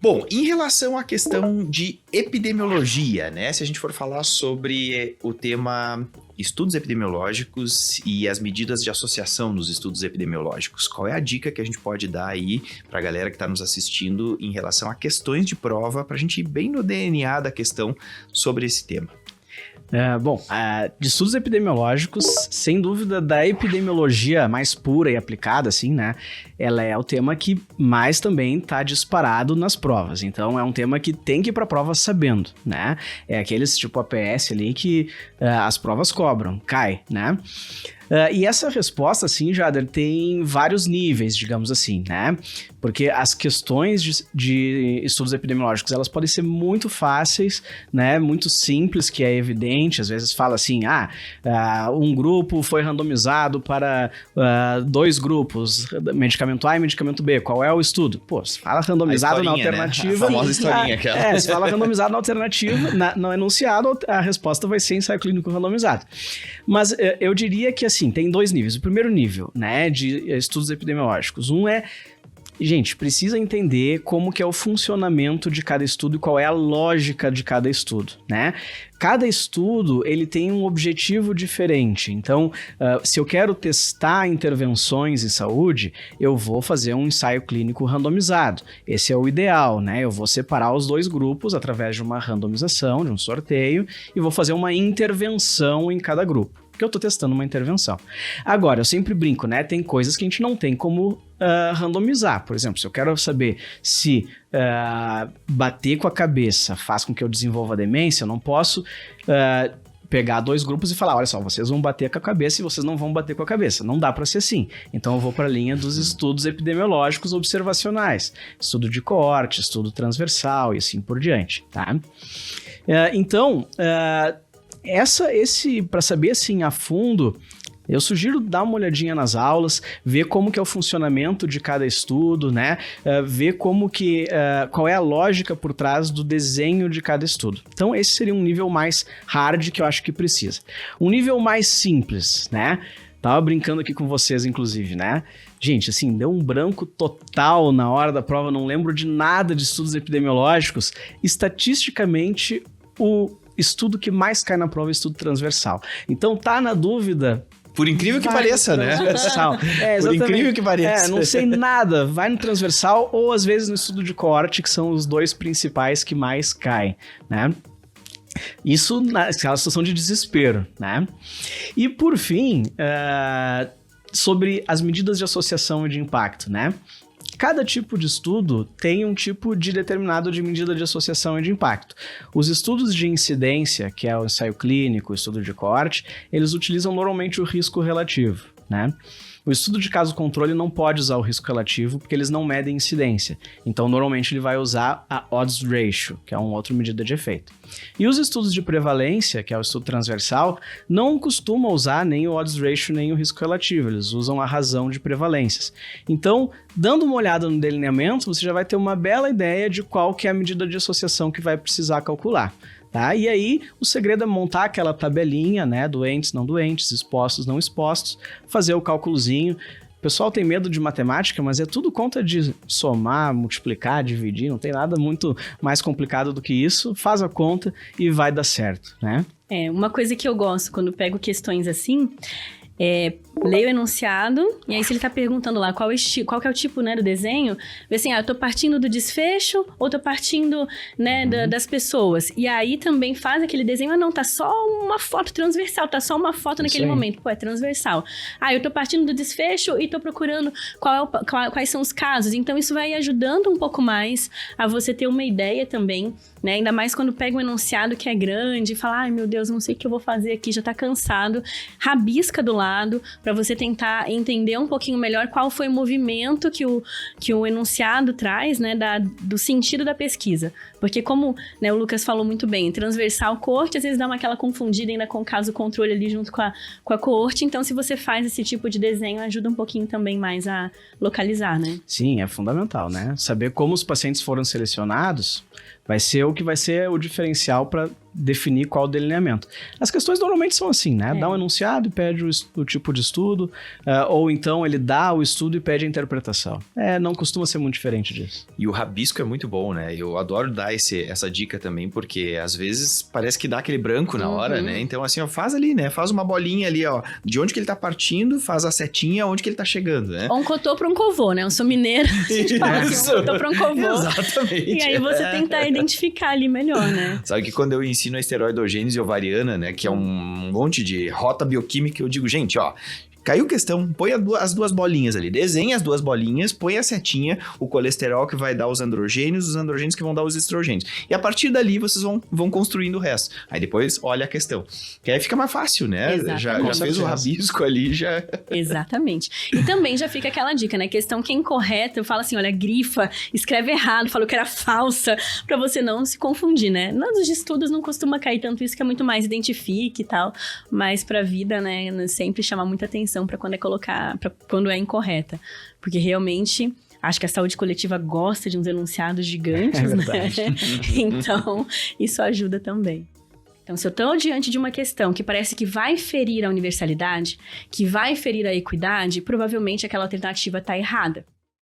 Bom, em relação à questão de epidemiologia, né? Se a gente for falar sobre o tema estudos epidemiológicos e as medidas de associação dos estudos epidemiológicos, qual é a dica que a gente pode dar aí para a galera que está nos assistindo em relação a questões de prova, para a gente ir bem no DNA da questão sobre esse tema? De estudos epidemiológicos, sem dúvida, da epidemiologia mais pura e aplicada, assim, né? Ela é o tema que mais também está disparado nas provas. Então, é um tema que tem que ir para a prova sabendo, né? É aqueles tipo APS ali que as provas cobram, cai, né? E essa resposta, assim, Jader, tem vários níveis, digamos assim, né? Porque as questões de estudos epidemiológicos, elas podem ser muito fáceis, né? Muito simples, que é evidente. Às vezes fala assim, um grupo foi randomizado para 2 grupos, medicamento A e medicamento B. Qual é o estudo? Pô, se fala randomizado na alternativa... Né? A famosa historinha aquela. Se fala randomizado na alternativa, no enunciado, a resposta vai ser ensaio clínico randomizado. Mas eu diria que, assim, tem 2 níveis. O primeiro nível, né, de estudos epidemiológicos. Um é, gente, precisa entender como que é o funcionamento de cada estudo e qual é a lógica de cada estudo, né? Cada estudo, ele tem um objetivo diferente. Então, se eu quero testar intervenções em saúde, eu vou fazer um ensaio clínico randomizado. Esse é o ideal, né? Eu vou separar os 2 grupos através de uma randomização, de um sorteio, e vou fazer uma intervenção em cada grupo, porque eu estou testando uma intervenção. Agora, eu sempre brinco, né? Tem coisas que a gente não tem como randomizar. Por exemplo, se eu quero saber se bater com a cabeça faz com que eu desenvolva demência, eu não posso pegar 2 grupos e falar, olha só, vocês vão bater com a cabeça e vocês não vão bater com a cabeça. Não dá para ser assim. Então eu vou para a linha dos estudos epidemiológicos observacionais. Estudo de coorte, estudo transversal e assim por diante, tá? Para saber assim a fundo, eu sugiro dar uma olhadinha nas aulas, ver como que é o funcionamento de cada estudo, né? Ver qual é a lógica por trás do desenho de cada estudo. Então esse seria um nível mais hard que eu acho que precisa. Um nível mais simples, né? Tava brincando aqui com vocês, inclusive, né? Gente, assim, deu um branco total na hora da prova, não lembro de nada de estudos epidemiológicos. Estatisticamente, o estudo que mais cai na prova é estudo transversal. Então, tá na dúvida... Por incrível que pareça, né? Transversal. Por incrível que pareça. Não sei nada. Vai no transversal ou, às vezes, no estudo de coorte, que são os 2 principais que mais caem, né? Isso naquela situação de desespero, né? E, por fim, sobre as medidas de associação e de impacto, né? Cada tipo de estudo tem um tipo de determinado de medida de associação e de impacto. Os estudos de incidência, que é o ensaio clínico, o estudo de coorte, eles utilizam normalmente o risco relativo, né? O estudo de caso controle não pode usar o risco relativo porque eles não medem incidência. Então, normalmente, ele vai usar a odds ratio, que é uma outra medida de efeito. E os estudos de prevalência, que é o estudo transversal, não costumam usar nem o odds ratio nem o risco relativo. Eles usam a razão de prevalências. Então, dando uma olhada no delineamento, você já vai ter uma bela ideia de qual que é a medida de associação que vai precisar calcular. Tá? E aí, o segredo é montar aquela tabelinha, né? Doentes, não doentes, expostos, não expostos, fazer o cálculozinho. O pessoal tem medo de matemática, mas é tudo conta de somar, multiplicar, dividir, não tem nada muito mais complicado do que isso. Faz a conta e vai dar certo, né? Uma coisa que eu gosto quando pego questões assim... leio o enunciado, e aí se ele tá perguntando lá qual que é o tipo, né, do desenho, vê assim, eu tô partindo do desfecho ou tô partindo, né, das pessoas. E aí também faz aquele desenho, não, tá só uma foto transversal, tá só uma foto naquele momento. Pô, é transversal. Eu tô partindo do desfecho e tô procurando quais são os casos. Então isso vai ajudando um pouco mais a você ter uma ideia também, né, ainda mais quando pega um enunciado que é grande e fala, ai meu Deus, não sei o que eu vou fazer aqui, já tá cansado. Rabisca do lado, para você tentar entender um pouquinho melhor qual foi o movimento que o enunciado traz, né, do sentido da pesquisa. Porque como, né, o Lucas falou muito bem, transversal, coorte, às vezes dá aquela confundida ainda com o caso controle ali junto com a coorte, então se você faz esse tipo de desenho, ajuda um pouquinho também mais a localizar, né? Sim, é fundamental, né? Saber como os pacientes foram selecionados vai ser o que vai ser o diferencial para definir qual o delineamento. As questões normalmente são assim, né? Dá um enunciado e pede o tipo de estudo, ou então ele dá o estudo e pede a interpretação. Não costuma ser muito diferente disso. E o rabisco é muito bom, né? Eu adoro dar essa dica também, porque às vezes parece que dá aquele branco na hora, né? Então assim, ó, faz ali, né? Faz uma bolinha ali, ó, de onde que ele tá partindo, faz a setinha onde que ele tá chegando, né? Ou um cotô pra um covô, né? Eu sou mineira, a gente fala assim, um cotô pra um covô. Exatamente. E aí você tentar identificar ali melhor, né? Sabe que quando eu ensino a esteroidogênese ovariana, né, que é um monte de rota bioquímica, eu digo, gente, ó, caiu questão, põe as duas bolinhas ali, desenha as duas bolinhas, põe a setinha, o colesterol que vai dar os androgênios que vão dar os estrogênios. E a partir dali vocês vão construindo o resto. Aí depois olha a questão. Que aí fica mais fácil, né? Já fez o rabisco ali, já... Exatamente. E também já fica aquela dica, né? Questão que é incorreta, eu falo assim, olha, grifa, escreve errado, falou que era falsa, pra você não se confundir, né? Nos estudos não costuma cair tanto isso, que é muito mais identifique e tal, mas pra vida, né, sempre chama muita atenção para quando é incorreta, porque realmente acho que a saúde coletiva gosta de uns enunciados gigantes, né? Então isso ajuda também. Então, se eu estou diante de uma questão que parece que vai ferir a universalidade, que vai ferir a equidade, provavelmente aquela alternativa está errada.